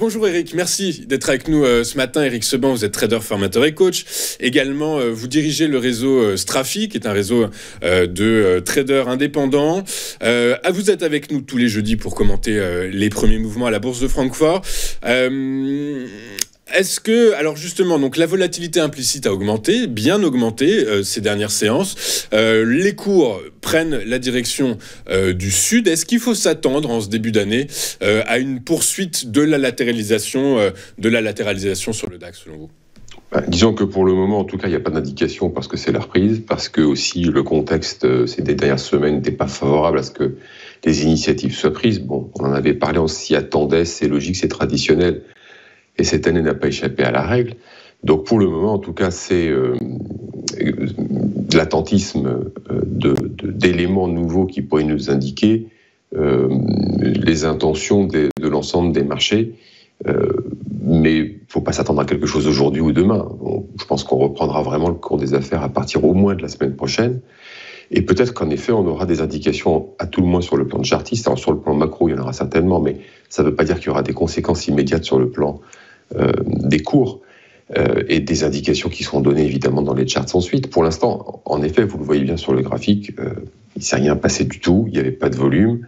Bonjour Eric, merci d'être avec nous ce matin. Eric Seban, vous êtes trader, formateur et coach. Également, vous dirigez le réseau Strafi, qui est un réseau de traders indépendants. Vous êtes avec nous tous les jeudis pour commenter les premiers mouvements à la bourse de Francfort. Est-ce que, alors justement, donc la volatilité implicite a augmenté, bien augmenté ces dernières séances. Les cours prennent la direction du sud. Est-ce qu'il faut s'attendre en ce début d'année à une poursuite de la latéralisation sur le DAX, selon vous ? Disons que pour le moment, en tout cas, il n'y a pas d'indication parce que c'est la reprise, parce que aussi le contexte ces dernières semaines n'était pas favorable à ce que les initiatives soient prises. Bon, on en avait parlé, on s'y attendait, c'est logique, c'est traditionnel. Et cette année n'a pas échappé à la règle. Donc pour le moment, en tout cas, c'est l'attentisme d'éléments nouveaux qui pourraient nous indiquer les intentions de l'ensemble des marchés. Mais il ne faut pas s'attendre à quelque chose aujourd'hui ou demain. Je pense qu'on reprendra vraiment le cours des affaires à partir au moins de la semaine prochaine. Et peut-être qu'en effet, on aura des indications, à tout le moins sur le plan chartiste. Alors sur le plan macro, il y en aura certainement, mais ça ne veut pas dire qu'il y aura des conséquences immédiates sur le plan des cours et des indications qui seront données évidemment dans les charts ensuite. Pour l'instant, en effet, vous le voyez bien sur le graphique, il ne s'est rien passé du tout, il n'y avait pas de volume.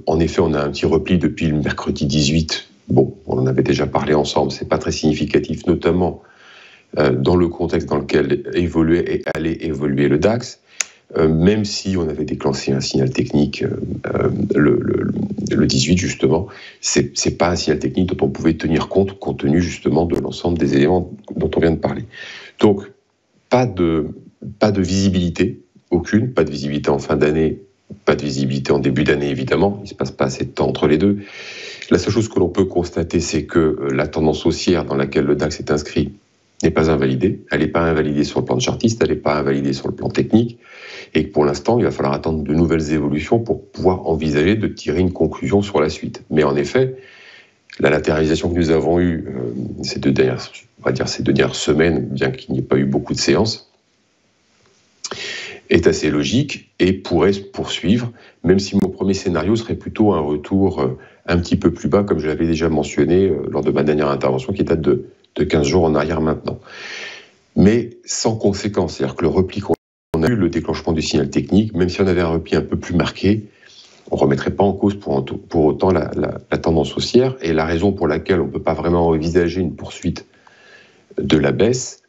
En effet, on a un petit repli depuis le mercredi 18. Bon, on en avait déjà parlé ensemble, c'est pas très significatif, notamment dans le contexte dans lequel évoluait et allait évoluer le DAX. Même si on avait déclenché un signal technique le 18 justement, c'est pas un signal technique dont on pouvait tenir compte tenu justement de l'ensemble des éléments dont on vient de parler. Donc pas de visibilité, aucune, pas de visibilité en fin d'année, pas de visibilité en début d'année évidemment, il se passe pas assez de temps entre les deux. La seule chose que l'on peut constater, c'est que la tendance haussière dans laquelle le DAX est inscrit n'est pas invalidée. Elle n'est pas invalidée sur le plan chartiste, elle n'est pas invalidée sur le plan technique, et que pour l'instant, il va falloir attendre de nouvelles évolutions pour pouvoir envisager de tirer une conclusion sur la suite. Mais en effet, la latéralisation que nous avons eue ces deux dernières semaines, bien qu'il n'y ait pas eu beaucoup de séances, est assez logique et pourrait se poursuivre, même si mon premier scénario serait plutôt un retour un petit peu plus bas, comme je l'avais déjà mentionné lors de ma dernière intervention, qui date de 15 jours en arrière maintenant. Mais sans conséquence, c'est-à-dire que le repli qu'on a eu, le déclenchement du signal technique, même si on avait un repli un peu plus marqué, on ne remettrait pas en cause pour autant la tendance haussière, et la raison pour laquelle on ne peut pas vraiment envisager une poursuite de la baisse,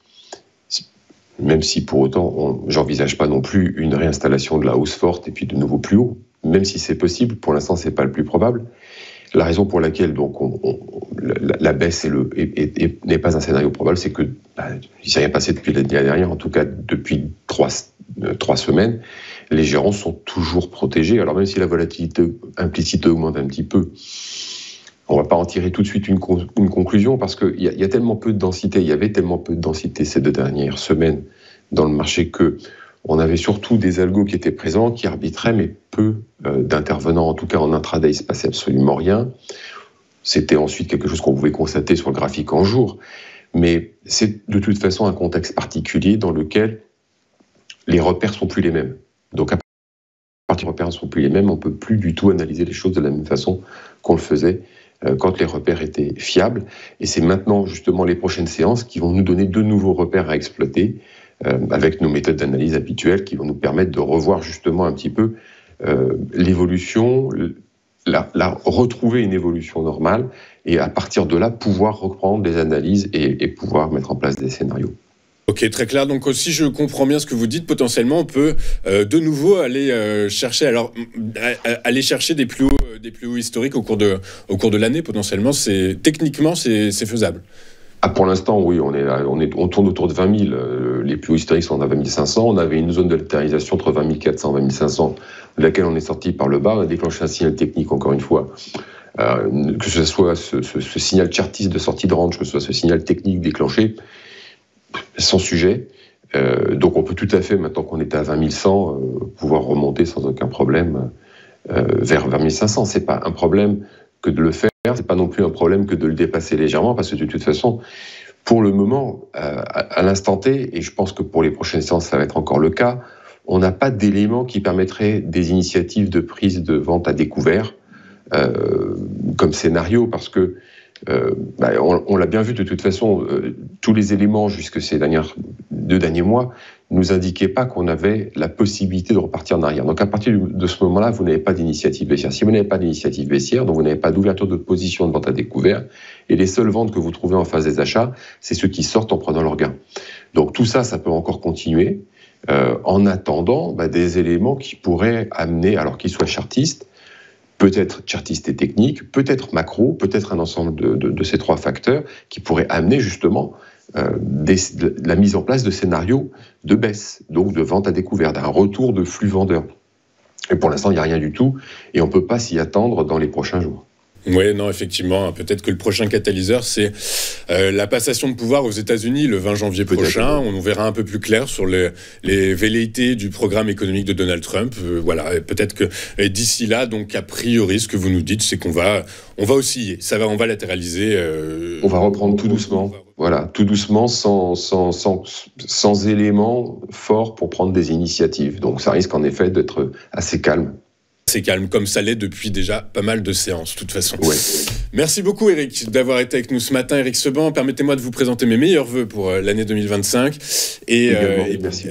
même si pour autant, j'envisage pas non plus une réinstallation de la hausse forte et puis de nouveau plus haut, même si c'est possible, pour l'instant c'est pas le plus probable. La raison pour laquelle donc la baisse n'est pas un scénario probable, c'est que il ne s'est rien passé depuis l'année dernière, en tout cas depuis 3 semaines, les gérants sont toujours protégés. Alors même si la volatilité implicite augmente un petit peu, on ne va pas en tirer tout de suite une conclusion parce qu'il y a tellement peu de densité, il y avait tellement peu de densité ces 2 dernières semaines dans le marché que on avait surtout des algos qui étaient présents, qui arbitraient, mais peu d'intervenants. En tout cas, en intraday, il ne se passait absolument rien. C'était ensuite quelque chose qu'on pouvait constater sur le graphique en jour. Mais c'est de toute façon un contexte particulier dans lequel les repères ne sont plus les mêmes. Donc, à partir des repères ne sont plus les mêmes, on ne peut plus du tout analyser les choses de la même façon qu'on le faisait quand les repères étaient fiables. Et c'est maintenant, justement, les prochaines séances qui vont nous donner de nouveaux repères à exploiter, avec nos méthodes d'analyse habituelles qui vont nous permettre de revoir justement un petit peu l'évolution, retrouver une évolution normale et à partir de là pouvoir reprendre les analyses et pouvoir mettre en place des scénarios. Ok, très clair. Donc si je comprends bien ce que vous dites, potentiellement on peut de nouveau aller chercher des plus hauts historiques au cours de l'année. Potentiellement, techniquement c'est faisable. Pour l'instant, oui, on tourne autour de 20 000. Les plus hauts historiques sont à 20 500. On avait une zone de latéralisation entre 20 400 et 20 500, de laquelle on est sorti par le bas. On a déclenché un signal technique, encore une fois. Que ce soit ce signal chartiste de sortie de range, que ce soit ce signal technique déclenché, sans sujet. Donc on peut tout à fait, maintenant qu'on est à 20 100, pouvoir remonter sans aucun problème vers 20 500. Ce n'est pas un problème que de le faire. C'est pas non plus un problème que de le dépasser légèrement, parce que de toute façon, pour le moment, à l'instant T, et je pense que pour les prochaines séances, ça va être encore le cas, on n'a pas d'éléments qui permettraient des initiatives de prise de vente à découvert comme scénario, parce que On l'a bien vu de toute façon, tous les éléments jusque ces 2 derniers mois nous indiquaient pas qu'on avait la possibilité de repartir en arrière. Donc à partir de ce moment-là, vous n'avez pas d'initiative baissière. Si vous n'avez pas d'initiative baissière, donc vous n'avez pas d'ouverture de position de vente à découvert, et les seules ventes que vous trouvez en phase des achats, c'est ceux qui sortent en prenant leur gain. Donc tout ça, ça peut encore continuer en attendant des éléments qui pourraient amener, alors qu'ils soient chartistes, peut-être chartiste et technique, peut-être macro, peut-être un ensemble de ces 3 facteurs qui pourraient amener justement la mise en place de scénarios de baisse, donc de vente à découvert, d'un retour de flux vendeurs. Et pour l'instant, il n'y a rien du tout, et on ne peut pas s'y attendre dans les prochains jours. Oui, non, effectivement. Peut-être que le prochain catalyseur, c'est la passation de pouvoir aux États-Unis le 20 janvier prochain. On verra un peu plus clair sur les velléités du programme économique de Donald Trump. Voilà. Peut-être que d'ici là, donc a priori, ce que vous nous dites, c'est qu'on va osciller. On va latéraliser. On va reprendre tout doucement. Voilà, tout doucement, sans éléments forts pour prendre des initiatives. Donc ça risque en effet d'être assez calme. C'est calme, comme ça l'est depuis déjà pas mal de séances, de toute façon. Ouais. Merci beaucoup, Éric, d'avoir été avec nous ce matin. Éric Seban, permettez-moi de vous présenter mes meilleurs vœux pour l'année 2025.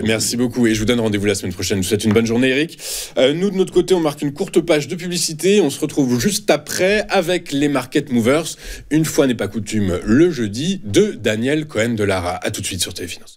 Merci beaucoup. Et je vous donne rendez-vous la semaine prochaine. Je vous souhaite une bonne journée, Éric. Nous, de notre côté, on marque une courte page de publicité. On se retrouve juste après avec les Market Movers. Une fois n'est pas coutume, le jeudi, de Daniel Cohen de Lara. À tout de suite sur Téléfinance.